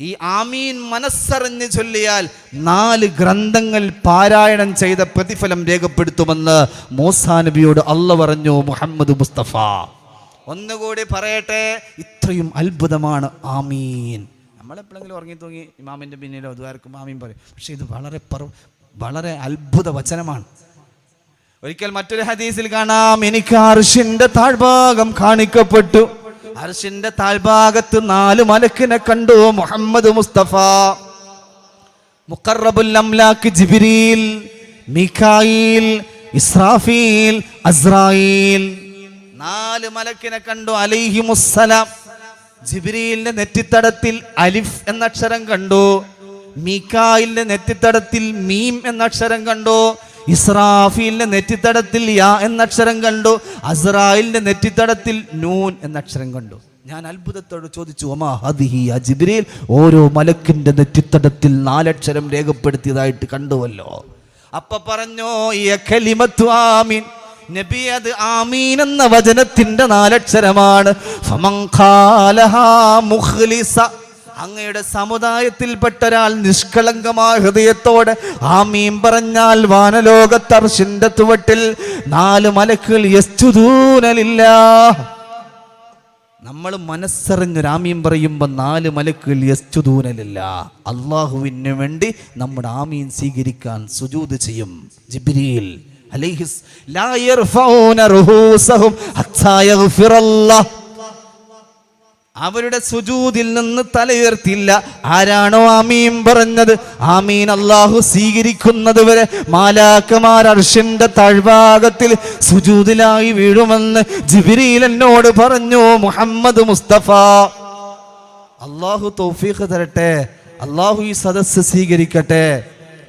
ഈ ആമീൻ മനസ്സറിഞ്ഞ് ചൊല്ലിയാൽ 4 ഗ്രന്ഥങ്ങൾ പാരായണം ചെയ്ത പ്രതിഫലം രേഖപ്പെടുത്തുമെന്ന് മൂസാ നബിയോട് അല്ലാഹ് പറഞ്ഞു. മുഹമ്മദ് മുസ്തഫ ഒന്നുകൂടി പറയട്ടെ, ഇത്രയും അത്ഭുതമാണ് ആമീൻ. നമ്മളെപ്പോഴെങ്കിലും ഉറങ്ങി തൂങ്ങി ഇമാമിൻ്റെ പിന്നിലോ ദ്വാരക്കും ആമീൻ പറയും. പക്ഷെ ഇത് വളരെ അത്ഭുത വചനമാണ്. ഒരിക്കൽ മറ്റൊരു ഹദീസിൽ കാണാം, എനിക്ക് അർശിന്റെ താഴ്ഭാഗം കാണിക്കപ്പെട്ടു. അർശിന്റെ താഴ്ഭാഗത്ത് 4 മലക്കിനെ കണ്ടു. മുഹമ്മദ് മുസ്തഫ, മുഖറബുൽ അംലാക്ക് ജിബ്രീൽ, മീകായിൽ, ഇസ്രാഫീൽ, അസ്രായീൽ. 4 മലക്കിനെ കണ്ടു അലൈഹിമുസ്സലാം. ജിബ്രീലിന്റെ നെറ്റിത്തടത്തിൽ അലിഫ് എന്ന അക്ഷരം കണ്ടു. മീകായിലിന്റെ നെറ്റിത്തടത്തിൽ മീം എന്ന അക്ഷരം കണ്ടു. ഇസ്രാഫീലിന്റെ നെറ്റിത്തടത്തിൽ യാ എന്ന അക്ഷരം കണ്ടു. അസ്രായിലിന്റെ നെറ്റിത്തടത്തിൽ നൂൻ എന്ന അക്ഷരം കണ്ടു. ഞാൻ അത്ഭുതത്തോട് ചോദിച്ചു, ഒമാ ഹദിഹി യാ ജിബ്രീൽ, ഓരോ മലക്കിന്റെ നെറ്റിത്തടത്തിൽ 4 അക്ഷരം രേഖപ്പെടുത്തിയതായിട്ട് കണ്ടുവല്ലോ. അപ്പൊ പറഞ്ഞു, കലിമത്തു ആമീൻ നബി, അത് ആമീൻ എന്ന വചനത്തിന്റെ 4 അക്ഷരമാണ്. ഫമൻ ഖാലഹാ മുഖ്ലിസ, അങ്ങയുടെ സമുദായത്തിൽപ്പെട്ട ഒരാൾ നിഷ്കളങ്കമായ ഹൃദയത്തോടെ ആമീൻ പറഞ്ഞാൽ വാനലോകത്ത് അർശിന്റെ ചുവട്ടിൽ 4 മലക്കുകൾ യസ്ജുദൂന ലില്ലാഹ്. നമ്മൾ മനസ്സറിഞ്ഞൊരു ആമീൻ പറയുമ്പോൾ 4 മലക്കുകൾ യസ്ജുദൂന ലില്ലാഹ്, അല്ലാഹുവിന് വേണ്ടി നമ്മുടെ ആമീൻ സ്വീകരിക്കാൻ സുജൂദ് ചെയ്യും. ജിബ്രീൽ അലൈഹിസ് ലാ യർഫഊന റൂസഹും ഹത്താ യഗ്ഫിറല്ലാഹ്, അവരുടെ സുജൂദിൽ നിന്ന് തലയുയർത്തില്ല. ആരാണോ ആമീൻ പറഞ്ഞത്, ആമീൻ അല്ലാഹു സ്വീകരിക്കുന്നത് വരെ മാലാക്കമാർ അർശിന്റെ താഴ്ഭാഗത്തിൽ സുജൂദിലായി വീഴുമെന്ന് ജിബ്രീൽ എന്നോട് പറഞ്ഞു. മുഹമ്മദ് മുസ്തഫ, അല്ലാഹു തൗഫീഖ് തരട്ടെ. അല്ലാഹു ഈ സദസ്സ് സ്വീകരിക്കട്ടെ.